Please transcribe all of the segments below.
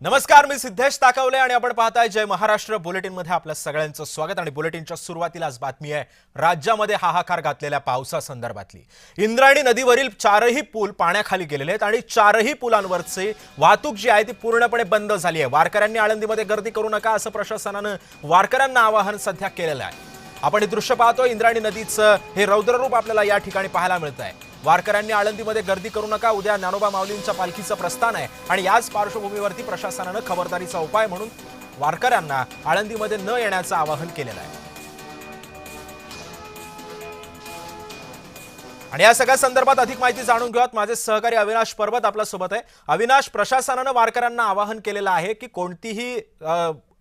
नमस्कार, मी सिद्धेश ताकवले आणि आपण पाहताय जय महाराष्ट्र बुलेटिन मध्ये आपल्या सगळ्यांचं स्वागत। आणि बुलेटिनच्या सुरुवातीलाच बातमी आहे राज्यामध्ये हाहाकार घातलेल्या पावसासंदर्भातली। इंद्रायणी नदीवरील चारही पूल पाण्याखाली गेलेले आहेत आणि चारही पुलांवरची वाहतूक जी आहे ती पूर्णपणे बंद झाली आहे। वारकऱ्यांनी आळंदीमध्ये गर्दी करू नका असं प्रशासनानं वारकऱ्यांना आवाहन सध्या केलेलं आहे। आपण हे दृश्य पाहतो, इंद्रायणी नदीचं हे रौद्ररूप आपल्याला या ठिकाणी पाहायला मिळत आहे। वारकऱ्यांनी आळंदीमध्ये गर्दी करू नका, उद्या ज्ञानोबा माऊलींच्या पालखीचं प्रस्थान आहे आणि याच पार्श्वभूमीवरती प्रशासनानं खबरदारीचा उपाय म्हणून वारकऱ्यांना आळंदीमध्ये न येण्याचं आवाहन केलेलं आहे। आणि या सगळ्या संदर्भात अधिक माहिती जाणून घेऊयात, माझे सहकारी अविनाश पर्वत आपल्या सोबत आहे। अविनाश, प्रशासनानं वारकऱ्यांना आवाहन केलेलं आहे की कोणतीही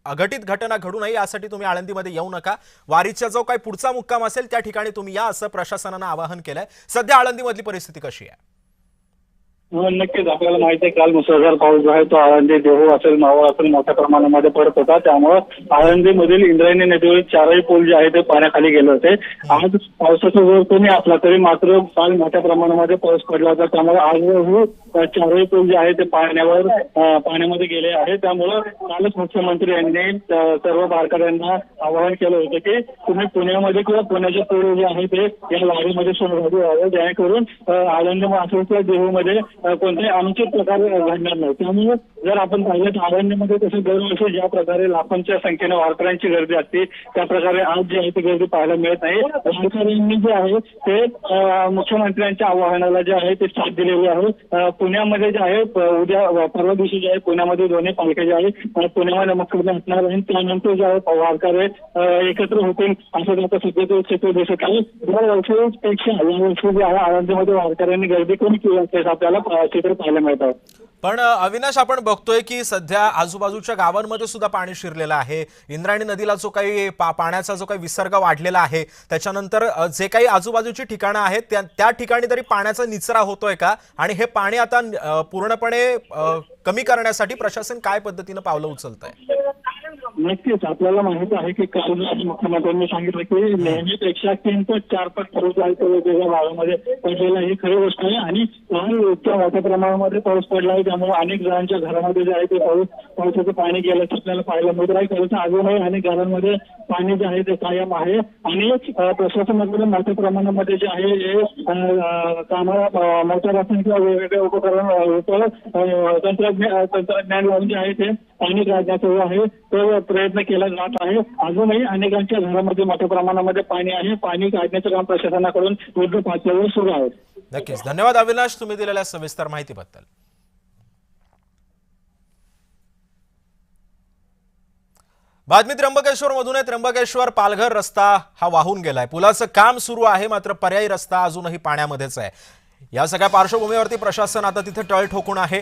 अघटित घटना घडू नये यासाठी तुम्ही आळंदीमध्ये येऊ नका, वारीचा जो काही पुढचा मुक्काम असेल त्या ठिकाणी तुम्ही या असं प्रशासनानं आवाहन केलंय। सध्या आळंदीमधली परिस्थिती कशी आहे? नक्कीच आपल्याला माहिती आहे, काल मुसळधार पाऊस जो आहे तो आळंदी, देहू असेल, मावळ असेल मोठ्या प्रमाणामध्ये पडत होता। त्यामुळे आळंदीमधील इंद्रायणी नदीवरील चारही पूल जे आहे ते पाण्याखाली गेले होते। आज पावसाचा जोर कमी असला तरी मात्र काल मोठ्या प्रमाणामध्ये पाऊस पडला होता, त्यामुळे आजही चारही पूल जे आहे ते पाण्यामध्ये गेले आहे। त्यामुळे कालच मुख्यमंत्री यांनी सर्व वारकऱ्यांना आवाहन केलं होतं की तुम्ही पुण्यामध्ये किंवा पुण्याच्या पुढे जे आहे ते या वारीमध्ये सहभागी व्हावे, जेणेकरून आळंदी असेल किंवा देहूमध्ये कोणत्याही अनुचित प्रकार घडणार नाही। त्यामुळे जर आपण पाहिलं तर आळंदीमध्ये तसं दरवर्षी ज्या प्रकारे लाखोंच्या संख्येने वारकऱ्यांची गर्दी असते त्या प्रकारे आज जी आहे ती गर्दी पाहायला मिळत नाही। वारकऱ्यांनी जे आहे ते मुख्यमंत्र्यांच्या आवाहनाला जे आहे ते साथ दिलेली आहे। पुण्यामध्ये जे आहे उद्या परवा दिवशी जे आहे पुण्यामध्ये दोन्ही पालख्या जे आहे पुण्यामध्ये मुख्यमंत्री असणार आहे, त्यानंतर जे आहे वारकरी एकत्र होतील असं आता सध्या चित्र दिसत आहे। दरवर्षीपेक्षा यावर्षी जे आहे आळंदीमध्ये वारकऱ्यांनी गर्दी कमी केली असल्याचं आपल्याला चित्र पाहायला मिळत आहे। पण अविनाश, आपण बघतोय की सध्या आजूबाजूच्या गावांमध्ये सुद्धा पाणी शिरलेलं आहे। इंद्रायणी नदीला जो काही पाण्याचा जो काही विसर्ग वाढलेला आहे, त्याच्यानंतर जे काही आजूबाजूची ठिकाणं आहेत त्या ठिकाणी तरी पाण्याचा निचरा होतोय का? आणि हे पाणी आता पूर्णपणे कमी करण्यासाठी प्रशासन काय पद्धतीने पावलं उचलतंय? नक्कीच आपल्याला माहिती आहे की काल मुख्यमंत्र्यांनी सांगितलं की नेहमीपेक्षा 3 ते 4 पट पाऊस आहे तो वेगवेगळ्या भागामध्ये पडलेला, ही खरी गोष्ट आहे। आणि इतक्या मोठ्या प्रमाणामध्ये पाऊस पडला आहे, त्यामुळे अनेक जणांच्या घरामध्ये जे आहे ते पावसाचं पाणी गेलं आपल्याला पाहायला मिळत आहे। खरंच अजूनही अनेक घरांमध्ये पाणी जे आहे ते कायम आहे आणि प्रशासनाकडून मोठ्या प्रमाणामध्ये जे आहे कामाला मोटर असेल किंवा वेगवेगळे उपकरण तंत्रज्ञान लावून जे आहे ते पाणी काढण्याचं आहे तो प्रयत्न केला जात आहे। अजूनही अनेकांच्या घरामध्ये मोठ्या प्रमाणामध्ये पाणी आहे, पाणी काढण्याचं काम प्रशासनाकडून युद्ध पातळीवर सुरू आहे। नक्कीच, धन्यवाद अविनाश तुम्ही दिलेल्या सविस्तर माहितीबद्दल। बातमी त्र्यंबकेश्वर मधून आहे। त्र्यंबकेश्वर पालघर रस्ता हा वाहून गेलाय, पुलाचं काम सुरू आहे मात्र पर्यायी रस्ता अजूनही पाण्यामध्येच आहे। या सगळ्या पार्श्वभूमीवरती प्रशासन आता तिथे टळ ठोकून आहे।